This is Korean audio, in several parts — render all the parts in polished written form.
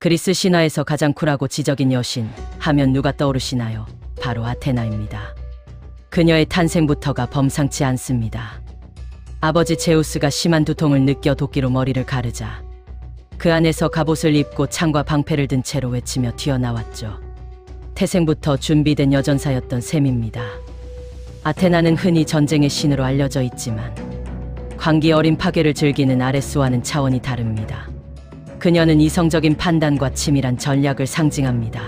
그리스 신화에서 가장 쿨하고 지적인 여신 하면 누가 떠오르시나요? 바로 아테나입니다. 그녀의 탄생부터가 범상치 않습니다. 아버지 제우스가 심한 두통을 느껴 도끼로 머리를 가르자 그 안에서 갑옷을 입고 창과 방패를 든 채로 외치며 튀어나왔죠. 태생부터 준비된 여전사였던 셈입니다. 아테나는 흔히 전쟁의 신으로 알려져 있지만 광기 어린 파괴를 즐기는 아레스와는 차원이 다릅니다. 그녀는 이성적인 판단과 치밀한 전략을 상징합니다.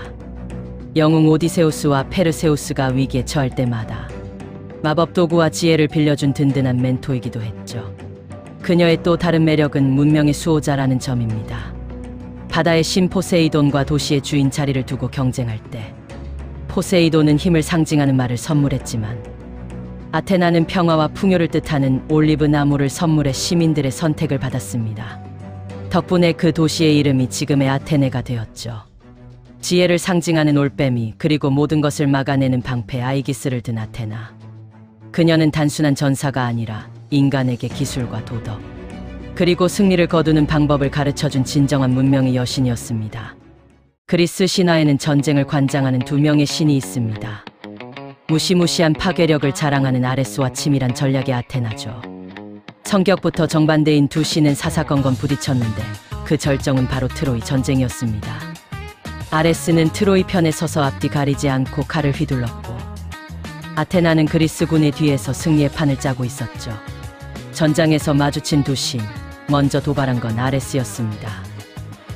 영웅 오디세우스와 페르세우스가 위기에 처할 때마다 마법 도구와 지혜를 빌려준 든든한 멘토이기도 했죠. 그녀의 또 다른 매력은 문명의 수호자라는 점입니다. 바다의 신 포세이돈과 도시의 주인 자리를 두고 경쟁할 때 포세이돈은 힘을 상징하는 말을 선물했지만 아테나는 평화와 풍요를 뜻하는 올리브 나무를 선물해 시민들의 선택을 받았습니다. 덕분에 그 도시의 이름이 지금의 아테네가 되었죠. 지혜를 상징하는 올빼미, 그리고 모든 것을 막아내는 방패 아이기스를 든 아테나. 그녀는 단순한 전사가 아니라 인간에게 기술과 도덕, 그리고 승리를 거두는 방법을 가르쳐준 진정한 문명의 여신이었습니다. 그리스 신화에는 전쟁을 관장하는 두 명의 신이 있습니다. 무시무시한 파괴력을 자랑하는 아레스와 치밀한 전략의 아테나죠. 성격부터 정반대인 두 신은 사사건건 부딪혔는데 그 절정은 바로 트로이 전쟁이었습니다. 아레스는 트로이 편에 서서 앞뒤 가리지 않고 칼을 휘둘렀고 아테나는 그리스군의 뒤에서 승리의 판을 짜고 있었죠. 전장에서 마주친 두 신, 먼저 도발한 건 아레스였습니다.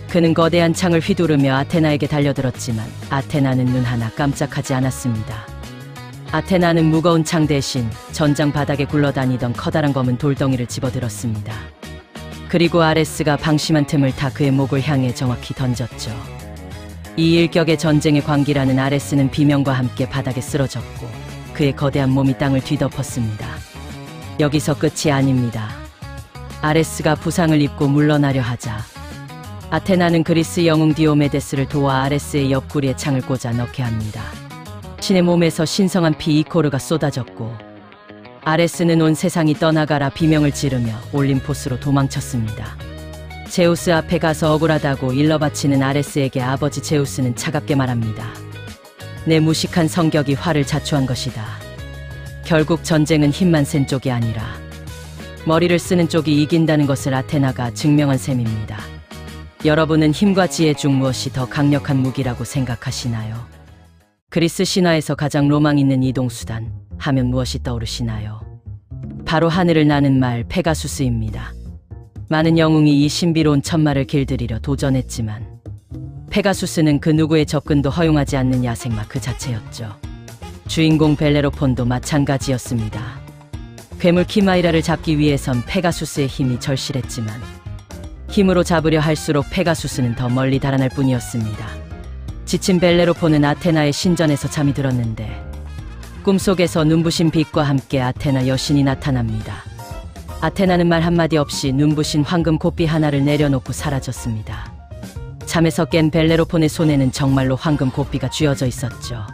그는 거대한 창을 휘두르며 아테나에게 달려들었지만 아테나는 눈 하나 깜짝하지 않았습니다. 아테나는 무거운 창 대신 전장 바닥에 굴러다니던 커다란 검은 돌덩이를 집어들었습니다. 그리고 아레스가 방심한 틈을 타 그의 목을 향해 정확히 던졌죠. 이 일격의 전쟁의 광기라는 아레스는 비명과 함께 바닥에 쓰러졌고 그의 거대한 몸이 땅을 뒤덮었습니다. 여기서 끝이 아닙니다. 아레스가 부상을 입고 물러나려 하자 아테나는 그리스 영웅 디오메데스를 도와 아레스의 옆구리에 창을 꽂아 넣게 합니다. 신의 몸에서 신성한 피 이코르가 쏟아졌고 아레스는 온 세상이 떠나가라 비명을 지르며 올림포스로 도망쳤습니다. 제우스 앞에 가서 억울하다고 일러바치는 아레스에게 아버지 제우스는 차갑게 말합니다. 내 무식한 성격이 화를 자초한 것이다. 결국 전쟁은 힘만 센 쪽이 아니라 머리를 쓰는 쪽이 이긴다는 것을 아테나가 증명한 셈입니다. 여러분은 힘과 지혜 중 무엇이 더 강력한 무기라고 생각하시나요? 그리스 신화에서 가장 로망 있는 이동수단 하면 무엇이 떠오르시나요? 바로 하늘을 나는 말 페가수스입니다. 많은 영웅이 이 신비로운 천마를 길들이려 도전했지만 페가수스는 그 누구의 접근도 허용하지 않는 야생마 그 자체였죠. 주인공 벨레로폰도 마찬가지였습니다. 괴물 키마이라를 잡기 위해선 페가수스의 힘이 절실했지만 힘으로 잡으려 할수록 페가수스는 더 멀리 달아날 뿐이었습니다. 지친 벨레로폰은 아테나의 신전에서 잠이 들었는데 꿈속에서 눈부신 빛과 함께 아테나 여신이 나타납니다. 아테나는 말 한마디 없이 눈부신 황금 고삐 하나를 내려놓고 사라졌습니다. 잠에서 깬 벨레로폰의 손에는 정말로 황금 고삐가 쥐어져 있었죠.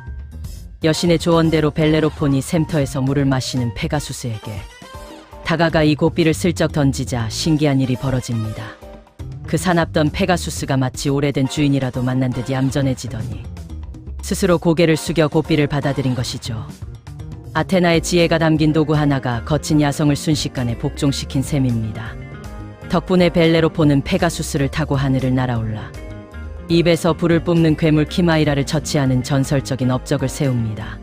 여신의 조언대로 벨레로폰이 샘터에서 물을 마시는 페가수스에게 다가가 이 고삐를 슬쩍 던지자 신기한 일이 벌어집니다. 그 사납던 페가수스가 마치 오래된 주인이라도 만난 듯 얌전해지더니 스스로 고개를 숙여 고삐를 받아들인 것이죠. 아테나의 지혜가 담긴 도구 하나가 거친 야성을 순식간에 복종시킨 셈입니다. 덕분에 벨레로폰은 페가수스를 타고 하늘을 날아올라 입에서 불을 뿜는 괴물 키마이라를 처치하는 전설적인 업적을 세웁니다.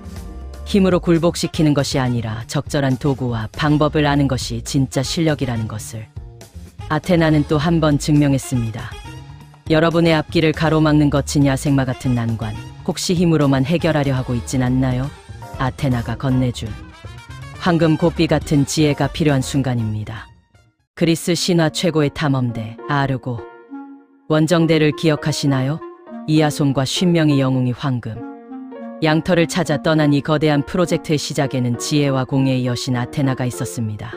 힘으로 굴복시키는 것이 아니라 적절한 도구와 방법을 아는 것이 진짜 실력이라는 것을 아테나는 또 한 번 증명했습니다. 여러분의 앞길을 가로막는 거친 야생마 같은 난관, 혹시 힘으로만 해결하려 하고 있진 않나요? 아테나가 건네준 황금 고삐 같은 지혜가 필요한 순간입니다. 그리스 신화 최고의 탐험대 아르고 원정대를 기억하시나요? 이아손과 50명의 영웅이 황금 양털을 찾아 떠난 이 거대한 프로젝트의 시작에는 지혜와 공예의 여신 아테나가 있었습니다.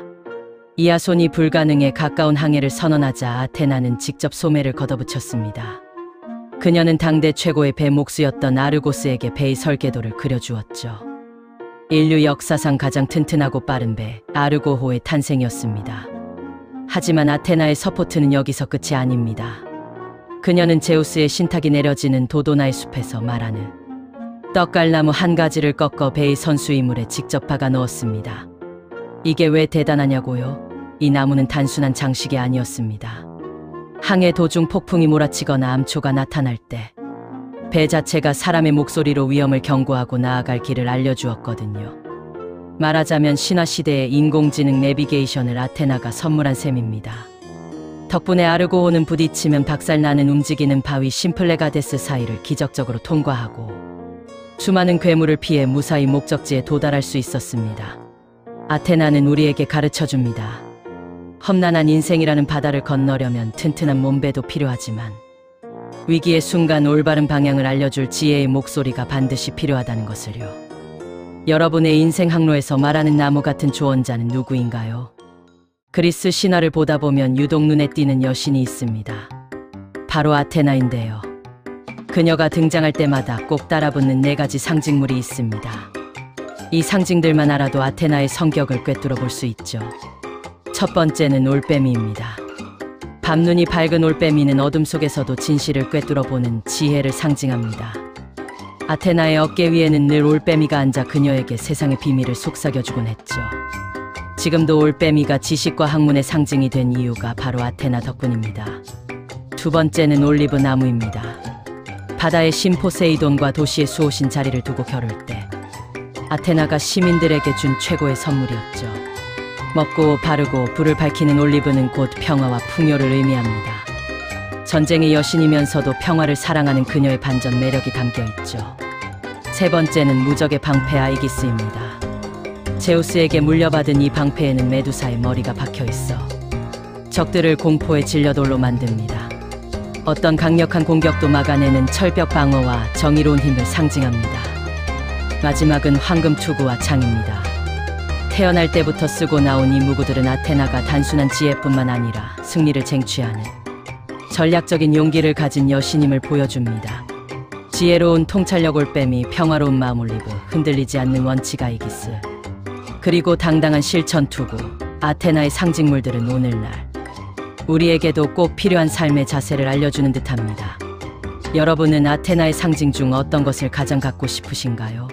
이아손이 불가능에 가까운 항해를 선언하자 아테나는 직접 소매를 걷어붙였습니다. 그녀는 당대 최고의 배 목수였던 아르고스에게 배의 설계도를 그려주었죠. 인류 역사상 가장 튼튼하고 빠른 배 그녀는 제우스의 신탁이 내려지는 도도나의 숲에서 말하는 떡갈나무 한 가지를 꺾어 베이 선수의 물에 직접 박아 넣었습니다. 이게 왜 대단하냐고요? 이 나무는 단순한 장식이 아니었습니다. 항해 도중 폭풍이 몰아치거나 암초가 나타날 때 배 자체가 사람의 목소리로 위험을 경고하고 나아갈 길을 알려주었거든요. 말하자면 신화시대의 인공지능 내비게이션을 아테나가 선물한 셈입니다. 덕분에 아르고온은 부딪히면 박살나는 움직이는 바위 심플레가데스 사이를 기적적으로 통과하고 수많은 괴물을 피해 무사히 목적지에 도달할 수 있었습니다. 아테나는 우리에게 가르쳐줍니다. 험난한 인생이라는 바다를 건너려면 튼튼한 몸배도 필요하지만 위기의 순간 올바른 방향을 알려줄 지혜의 목소리가 반드시 필요하다는 것을요. 여러분의 인생 항로에서 말하는 나무 같은 조언자는 누구인가요? 그리스 신화를 보다 보면 유독 눈에 띄는 여신이 있습니다. 바로 아테나인데요. 그녀가 등장할 때마다 꼭 따라붙는 4가지 상징물이 있습니다. 이 상징들만 알아도 아테나의 성격을 꿰뚫어 볼 수 있죠. 첫 번째는 올빼미입니다. 밤눈이 밝은 올빼미는 어둠 속에서도 진실을 꿰뚫어 보는 지혜를 상징합니다. 아테나의 어깨 위에는 늘 올빼미가 앉아 그녀에게 세상의 비밀을 속삭여주곤 했죠. 지금도 올빼미가 지식과 학문의 상징이 된 이유가 바로 아테나 덕분입니다. 두 번째는 올리브 나무입니다. 바다의 신 포세이돈과 도시의 수호신 자리를 두고 겨룰 때 아테나가 시민들에게 준 최고의 선물이었죠. 먹고 바르고 불을 밝히는 올리브는 곧 평화와 풍요를 의미합니다. 전쟁의 여신이면서도 평화를 사랑하는 그녀의 반전 매력이 담겨있죠. 세 번째는 무적의 방패 아이기스입니다. 제우스에게 물려받은 이 방패에는 메두사의 머리가 박혀있어 적들을 공포의 진려돌로 만듭니다. 어떤 강력한 공격도 막아내는 철벽 방어와 정의로운 힘을 상징합니다. 마지막은 황금 투구와 창입니다. 태어날 때부터 쓰고 나온 이 무구들은 아테나가 단순한 지혜뿐만 아니라 승리를 쟁취하는 전략적인 용기를 가진 여신임을 보여줍니다. 지혜로운 통찰력 올빼미, 평화로운 마음 올리브, 흔들리지 않는 원칙 아이기스, 그리고 당당한 실천 투구, 아테나의 상징물들은 오늘날 우리에게도 꼭 필요한 삶의 자세를 알려주는 듯합니다. 여러분은 아테나의 상징 중 어떤 것을 가장 갖고 싶으신가요?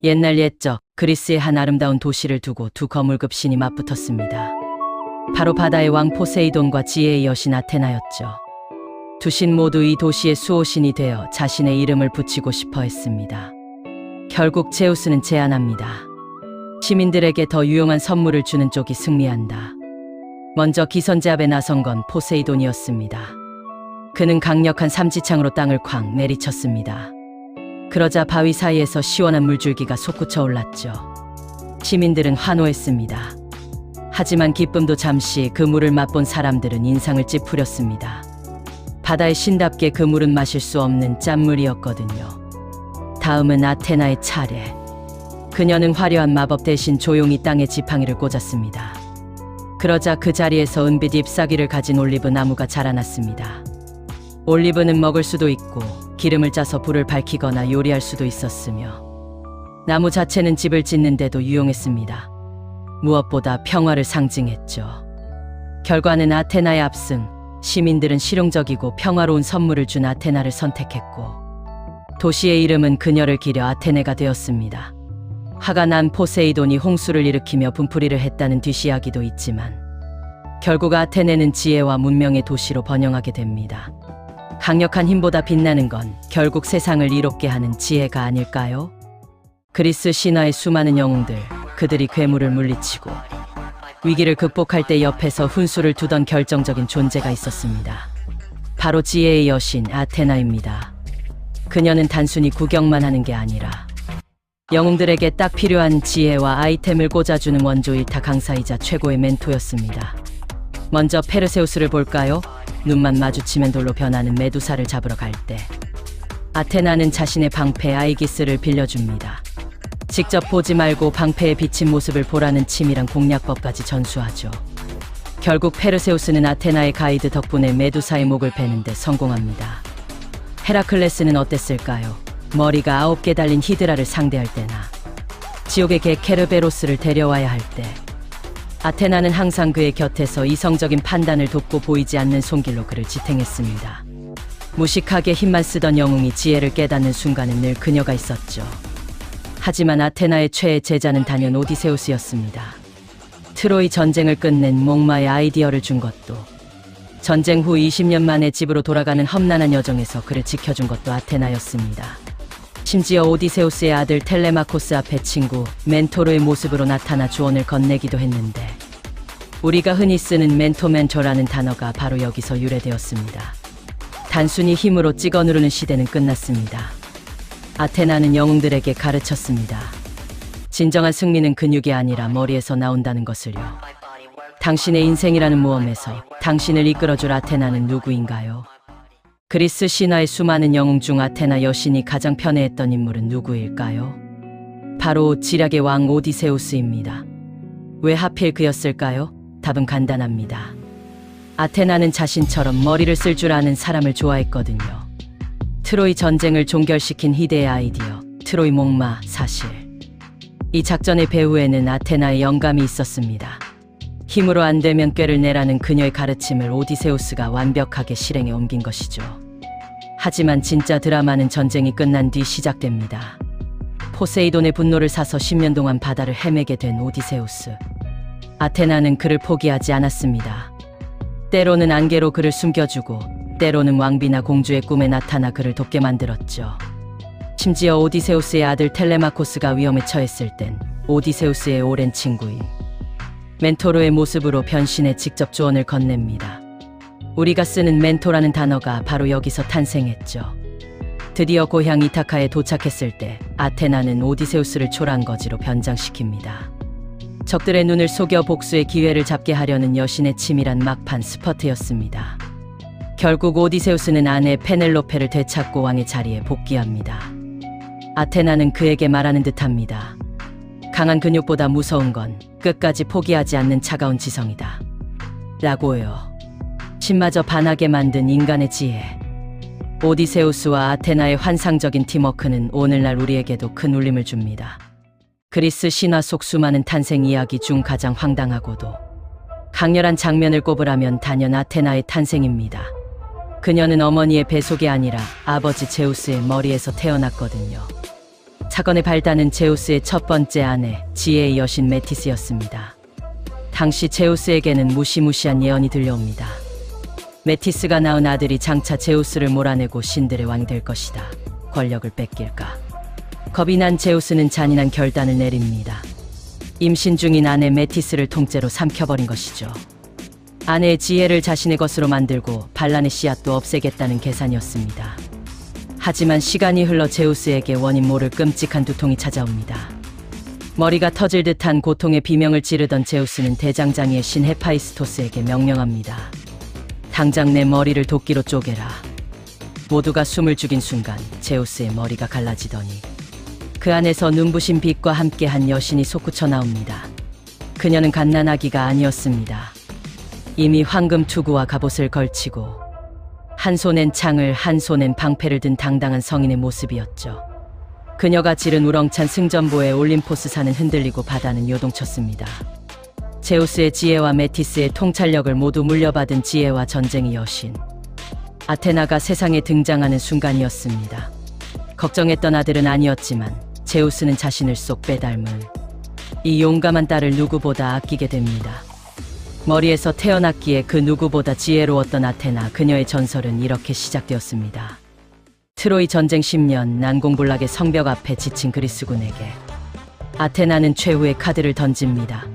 옛날 옛적 그리스의 한 아름다운 도시를 두고 두 거물급 신이 맞붙었습니다. 바로 바다의 왕 포세이돈과 지혜의 여신 아테나였죠. 두 신 모두 이 도시의 수호신이 되어 자신의 이름을 붙이고 싶어 했습니다. 결국 제우스는 제안합니다. 시민들에게 더 유용한 선물을 주는 쪽이 승리한다. 먼저 기선제압에 나선 건 포세이돈이었습니다. 그는 강력한 삼지창으로 땅을 쾅 내리쳤습니다. 그러자 바위 사이에서 시원한 물줄기가 솟구쳐 올랐죠. 시민들은 환호했습니다. 하지만 기쁨도 잠시 그 물을 맛본 사람들은 인상을 찌푸렸습니다. 바다의 신답게 그 물은 마실 수 없는 짠물이었거든요. 다음은 아테나의 차례. 그녀는 화려한 마법 대신 조용히 땅에 지팡이를 꽂았습니다. 그러자 그 자리에서 은빛 잎사귀를 가진 올리브 나무가 자라났습니다. 올리브는 먹을 수도 있고 기름을 짜서 불을 밝히거나 요리할 수도 있었으며 나무 자체는 집을 짓는 데도 유용했습니다. 무엇보다 평화를 상징했죠. 결과는 아테나의 압승. 시민들은 실용적이고 평화로운 선물을 준 아테나를 선택했고 도시의 이름은 그녀를 기려 아테네가 되었습니다. 화가 난 포세이돈이 홍수를 일으키며 분풀이를 했다는 뒷이야기도 있지만 결국 아테네는 지혜와 문명의 도시로 번영하게 됩니다. 강력한 힘보다 빛나는 건 결국 세상을 이롭게 하는 지혜가 아닐까요? 그리스 신화의 수많은 영웅들, 그들이 괴물을 물리치고 위기를 극복할 때 옆에서 훈수를 두던 결정적인 존재가 있었습니다. 바로 지혜의 여신 아테나입니다. 그녀는 단순히 구경만 하는 게 아니라 영웅들에게 딱 필요한 지혜와 아이템을 꽂아주는 원조일타 강사이자 최고의 멘토였습니다. 먼저 페르세우스를 볼까요? 눈만 마주치면 돌로 변하는 메두사를 잡으러 갈 때 아테나는 자신의 방패 아이기스를 빌려줍니다. 직접 보지 말고 방패에 비친 모습을 보라는 치밀한 공략법까지 전수하죠. 결국 페르세우스는 아테나의 가이드 덕분에 메두사의 목을 베는 데 성공합니다. 헤라클레스는 어땠을까요? 머리가 9개 달린 히드라를 상대할 때나 지옥의 개 케르베로스를 데려와야 할 때 아테나는 항상 그의 곁에서 이성적인 판단을 돕고 보이지 않는 손길로 그를 지탱했습니다. 무식하게 힘만 쓰던 영웅이 지혜를 깨닫는 순간엔 늘 그녀가 있었죠. 하지만 아테나의 최애 제자는 단연 오디세우스였습니다. 트로이 전쟁을 끝낸 목마의 아이디어를 준 것도, 전쟁 후 20년 만에 집으로 돌아가는 험난한 여정에서 그를 지켜준 것도 아테나였습니다. 심지어 오디세우스의 아들 텔레마코스 앞에 친구 멘토르의 모습으로 나타나 조언을 건네기도 했는데, 우리가 흔히 쓰는 멘토라는 단어가 바로 여기서 유래되었습니다. 단순히 힘으로 찍어 누르는 시대는 끝났습니다. 아테나는 영웅들에게 가르쳤습니다. 진정한 승리는 근육이 아니라 머리에서 나온다는 것을요. 당신의 인생이라는 모험에서 당신을 이끌어줄 아테나는 누구인가요? 그리스 신화의 수많은 영웅 중 아테나 여신이 가장 편애했던 인물은 누구일까요? 바로 지략의 왕 오디세우스입니다. 왜 하필 그였을까요? 답은 간단합니다. 아테나는 자신처럼 머리를 쓸 줄 아는 사람을 좋아했거든요. 트로이 전쟁을 종결시킨 희대의 아이디어, 트로이 목마 사실. 이 작전의 배후에는 아테나의 영감이 있었습니다. 힘으로 안 되면 꾀를 내라는 그녀의 가르침을 오디세우스가 완벽하게 실행에 옮긴 것이죠. 하지만 진짜 드라마는 전쟁이 끝난 뒤 시작됩니다. 포세이돈의 분노를 사서 10년 동안 바다를 헤매게 된 오디세우스. 아테나는 그를 포기하지 않았습니다. 때로는 안개로 그를 숨겨주고, 때로는 왕비나 공주의 꿈에 나타나 그를 돕게 만들었죠. 심지어 오디세우스의 아들 텔레마코스가 위험에 처했을 땐 오디세우스의 오랜 친구인 멘토르의 모습으로 변신해 직접 조언을 건넵니다. 우리가 쓰는 멘토라는 단어가 바로 여기서 탄생했죠. 드디어 고향 이타카에 도착했을 때 아테나는 오디세우스를 초란거지로 변장시킵니다. 적들의 눈을 속여 복수의 기회를 잡게 하려는 여신의 치밀한 막판 스퍼트였습니다. 결국 오디세우스는 아내 페넬로페를 되찾고 왕의 자리에 복귀합니다. 아테나는 그에게 말하는 듯합니다. 강한 근육보다 무서운 건 끝까지 포기하지 않는 차가운 지성이다. 라고요. 신마저 반하게 만든 인간의 지혜. 오디세우스와 아테나의 환상적인 팀워크는 오늘날 우리에게도 큰 울림을 줍니다. 그리스 신화 속 수많은 탄생 이야기 중 가장 황당하고도 강렬한 장면을 꼽으라면 단연 아테나의 탄생입니다. 그녀는 어머니의 뱃속이 아니라 아버지 제우스의 머리에서 태어났거든요. 사건의 발단은 제우스의 첫 번째 아내, 지혜의 여신 메티스였습니다. 당시 제우스에게는 무시무시한 예언이 들려옵니다. 메티스가 낳은 아들이 장차 제우스를 몰아내고 신들의 왕이 될 것이다. 권력을 뺏길까? 겁이 난 제우스는 잔인한 결단을 내립니다. 임신 중인 아내 메티스를 통째로 삼켜버린 것이죠. 아내의 지혜를 자신의 것으로 만들고 반란의 씨앗도 없애겠다는 계산이었습니다. 하지만 시간이 흘러 제우스에게 원인 모를 끔찍한 두통이 찾아옵니다. 머리가 터질 듯한 고통의 비명을 지르던 제우스는 대장장이의 신 헤파이스토스에게 명령합니다. 당장 내 머리를 도끼로 쪼개라. 모두가 숨을 죽인 순간 제우스의 머리가 갈라지더니 그 안에서 눈부신 빛과 함께한 여신이 솟구쳐 나옵니다. 그녀는 갓난아기가 아니었습니다. 이미 황금 투구와 갑옷을 걸치고 한 손엔 창을 한 손엔 방패를 든 당당한 성인의 모습이었죠. 그녀가 지른 우렁찬 승전보에 올림포스 산은 흔들리고 바다는 요동쳤습니다. 제우스의 지혜와 메티스의 통찰력을 모두 물려받은 지혜와 전쟁의 여신 아테나가 세상에 등장하는 순간이었습니다. 걱정했던 아들은 아니었지만 제우스는 자신을 쏙 빼닮은 이 용감한 딸을 누구보다 아끼게 됩니다. 머리에서 태어났기에 그 누구보다 지혜로웠던 아테나, 그녀의 전설은 이렇게 시작되었습니다. 트로이 전쟁 10년, 난공불락의 성벽 앞에 지친 그리스군에게 아테나는 최후의 카드를 던집니다.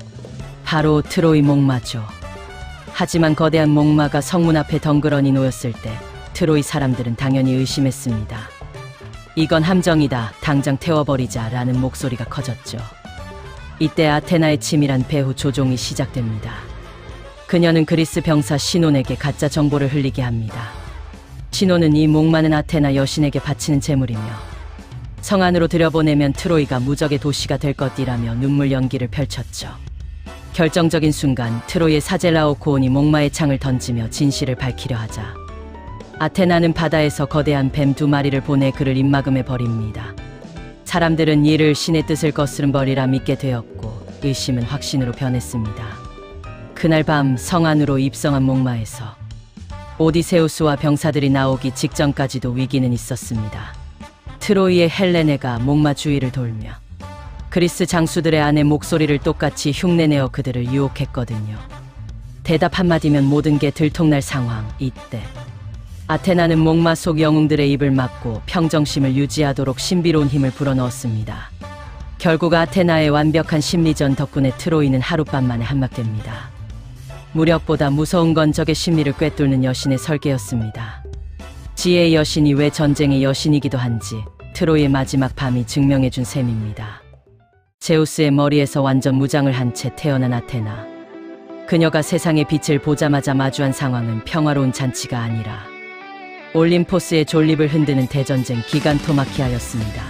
바로 트로이 목마죠. 하지만 거대한 목마가 성문 앞에 덩그러니 놓였을 때 트로이 사람들은 당연히 의심했습니다. 이건 함정이다. 당장 태워버리자 라는 목소리가 커졌죠. 이때 아테나의 치밀한 배후 조종이 시작됩니다. 그녀는 그리스 병사 시논에게 가짜 정보를 흘리게 합니다. 시논은 이 목마는 아테나 여신에게 바치는 제물이며 성 안으로 들여보내면 트로이가 무적의 도시가 될 것이라며 눈물 연기를 펼쳤죠. 결정적인 순간 트로이의 사젤라오코온이 목마의 창을 던지며 진실을 밝히려 하자 아테나는 바다에서 거대한 뱀 2마리를 보내 그를 입막음해 버립니다. 사람들은 이를 신의 뜻을 거스른 벌이라 믿게 되었고 의심은 확신으로 변했습니다. 그날 밤 성 안으로 입성한 목마에서 오디세우스와 병사들이 나오기 직전까지도 위기는 있었습니다. 트로이의 헬레네가 목마 주위를 돌며 그리스 장수들의 안에 목소리를 똑같이 흉내내어 그들을 유혹했거든요. 대답 한마디면 모든 게 들통날 상황. 이때 아테나는 목마 속 영웅들의 입을 막고 평정심을 유지하도록 신비로운 힘을 불어넣었습니다. 결국 아테나의 완벽한 심리전 덕분에 트로이는 하룻밤 만에 함락됩니다. 무력보다 무서운 건 적의 심리를 꿰뚫는 여신의 설계였습니다. 지혜의 여신이 왜 전쟁의 여신이기도 한지 트로이의 마지막 밤이 증명해준 셈입니다. 제우스의 머리에서 완전 무장을 한 채 태어난 아테나. 그녀가 세상의 빛을 보자마자 마주한 상황은 평화로운 잔치가 아니라 올림포스의 존립을 흔드는 대전쟁 기간토마키아였습니다.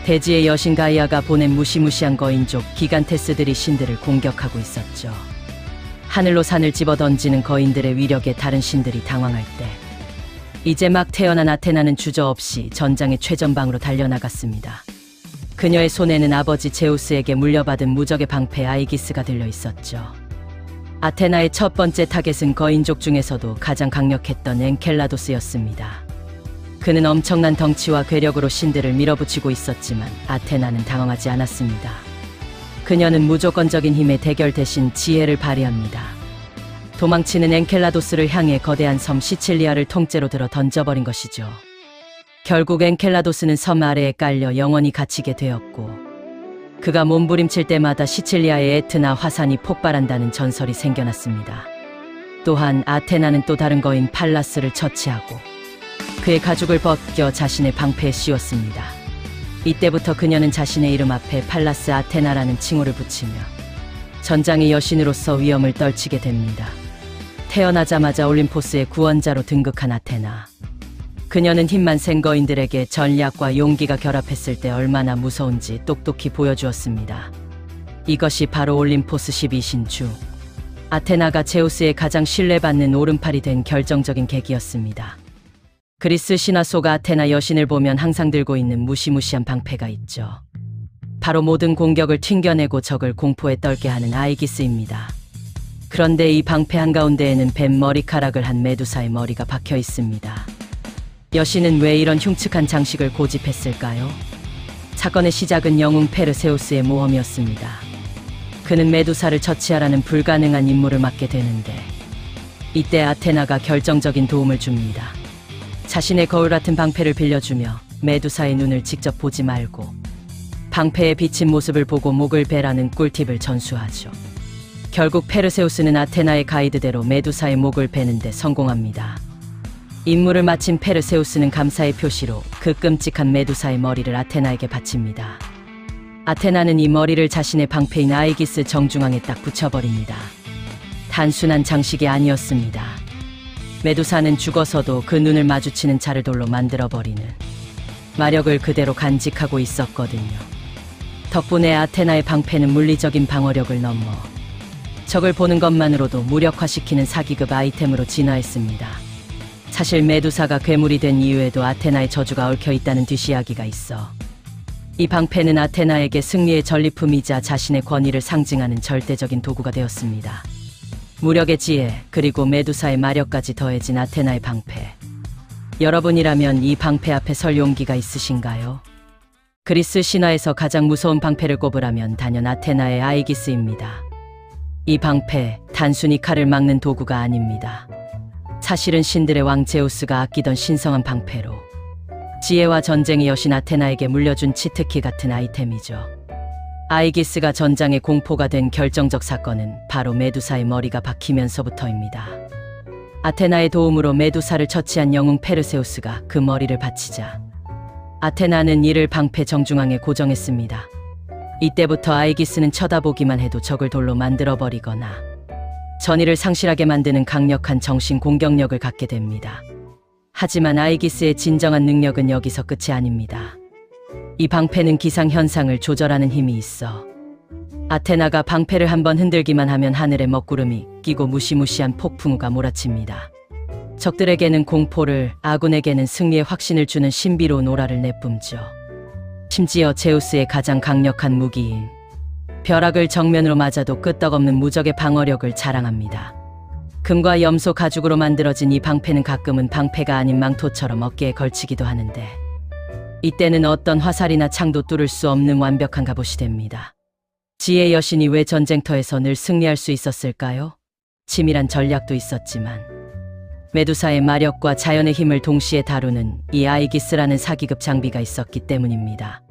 대지의 여신 가이아가 보낸 무시무시한 거인족 기간테스들이 신들을 공격하고 있었죠. 하늘로 산을 집어던지는 거인들의 위력에 다른 신들이 당황할 때 이제 막 태어난 아테나는 주저없이 전장의 최전방으로 달려나갔습니다. 그녀의 손에는 아버지 제우스에게 물려받은 무적의 방패 아이기스가 들려 있었죠. 아테나의 첫 번째 타겟은 거인족 중에서도 가장 강력했던 엔켈라도스였습니다. 그는 엄청난 덩치와 괴력으로 신들을 밀어붙이고 있었지만 아테나는 당황하지 않았습니다. 그녀는 무조건적인 힘의 대결 대신 지혜를 발휘합니다. 도망치는 엔켈라도스를 향해 거대한 섬 시칠리아를 통째로 들어 던져버린 것이죠. 결국 엔켈라도스는 섬 아래에 깔려 영원히 갇히게 되었고 그가 몸부림칠 때마다 시칠리아의 에트나 화산이 폭발한다는 전설이 생겨났습니다. 또한 아테나는 또 다른 거인 팔라스를 처치하고 그의 가죽을 벗겨 자신의 방패에 씌웠습니다. 이때부터 그녀는 자신의 이름 앞에 팔라스 아테나라는 칭호를 붙이며 전장의 여신으로서 위엄을 떨치게 됩니다. 태어나자마자 올림포스의 구원자로 등극한 아테나. 그녀는 힘만 센 거인들에게 전략과 용기가 결합했을 때 얼마나 무서운지 똑똑히 보여주었습니다. 이것이 바로 올림포스 12신주. 아테나가 제우스의 가장 신뢰받는 오른팔이 된 결정적인 계기였습니다. 그리스 신화 속 아테나 여신을 보면 항상 들고 있는 무시무시한 방패가 있죠. 바로 모든 공격을 튕겨내고 적을 공포에 떨게 하는 아이기스입니다. 그런데 이 방패 한가운데에는 뱀 머리카락을 한 메두사의 머리가 박혀 있습니다. 여신은 왜 이런 흉측한 장식을 고집했을까요? 사건의 시작은 영웅 페르세우스의 모험이었습니다. 그는 메두사를 처치하라는 불가능한 임무를 맡게 되는데 이때 아테나가 결정적인 도움을 줍니다. 자신의 거울 같은 방패를 빌려주며 메두사의 눈을 직접 보지 말고 방패에 비친 모습을 보고 목을 베라는 꿀팁을 전수하죠. 결국 페르세우스는 아테나의 가이드대로 메두사의 목을 베는데 성공합니다. 임무를 마친 페르세우스는 감사의 표시로 그 끔찍한 메두사의 머리를 아테나에게 바칩니다. 아테나는 이 머리를 자신의 방패인 아이기스 정중앙에 딱 붙여버립니다. 단순한 장식이 아니었습니다. 메두사는 죽어서도 그 눈을 마주치는 자를 돌로 만들어버리는 마력을 그대로 간직하고 있었거든요. 덕분에 아테나의 방패는 물리적인 방어력을 넘어 적을 보는 것만으로도 무력화시키는 사기급 아이템으로 진화했습니다. 사실 메두사가 괴물이 된 이유에도 아테나의 저주가 얽혀 있다는 뒷이야기가 있어 이 방패는 아테나에게 승리의 전리품이자 자신의 권위를 상징하는 절대적인 도구가 되었습니다. 무력의 지혜 그리고 메두사의 마력까지 더해진 아테나의 방패. 여러분이라면 이 방패 앞에 설 용기가 있으신가요? 그리스 신화에서 가장 무서운 방패를 꼽으라면 단연 아테나의 아이기스입니다. 이 방패 단순히 칼을 막는 도구가 아닙니다. 사실은 신들의 왕 제우스가 아끼던 신성한 방패로 지혜와 전쟁의 여신 아테나에게 물려준 치트키 같은 아이템이죠. 아이기스가 전장의 공포가 된 결정적 사건은 바로 메두사의 머리가 박히면서부터입니다. 아테나의 도움으로 메두사를 처치한 영웅 페르세우스가 그 머리를 바치자 아테나는 이를 방패 정중앙에 고정했습니다. 이때부터 아이기스는 쳐다보기만 해도 적을 돌로 만들어버리거나 전의를 상실하게 만드는 강력한 정신 공격력을 갖게 됩니다. 하지만 아이기스의 진정한 능력은 여기서 끝이 아닙니다. 이 방패는 기상현상을 조절하는 힘이 있어 아테나가 방패를 한번 흔들기만 하면 하늘에 먹구름이 끼고 무시무시한 폭풍우가 몰아칩니다. 적들에게는 공포를, 아군에게는 승리의 확신을 주는 신비로운 오라를 내뿜죠. 심지어 제우스의 가장 강력한 무기인 벼락을 정면으로 맞아도 끄떡없는 무적의 방어력을 자랑합니다. 금과 염소 가죽으로 만들어진 이 방패는 가끔은 방패가 아닌 망토처럼 어깨에 걸치기도 하는데 이때는 어떤 화살이나 창도 뚫을 수 없는 완벽한 갑옷이 됩니다. 지혜의 여신이 왜 전쟁터에서 늘 승리할 수 있었을까요? 치밀한 전략도 있었지만 메두사의 마력과 자연의 힘을 동시에 다루는 이 아이기스라는 사기급 장비가 있었기 때문입니다.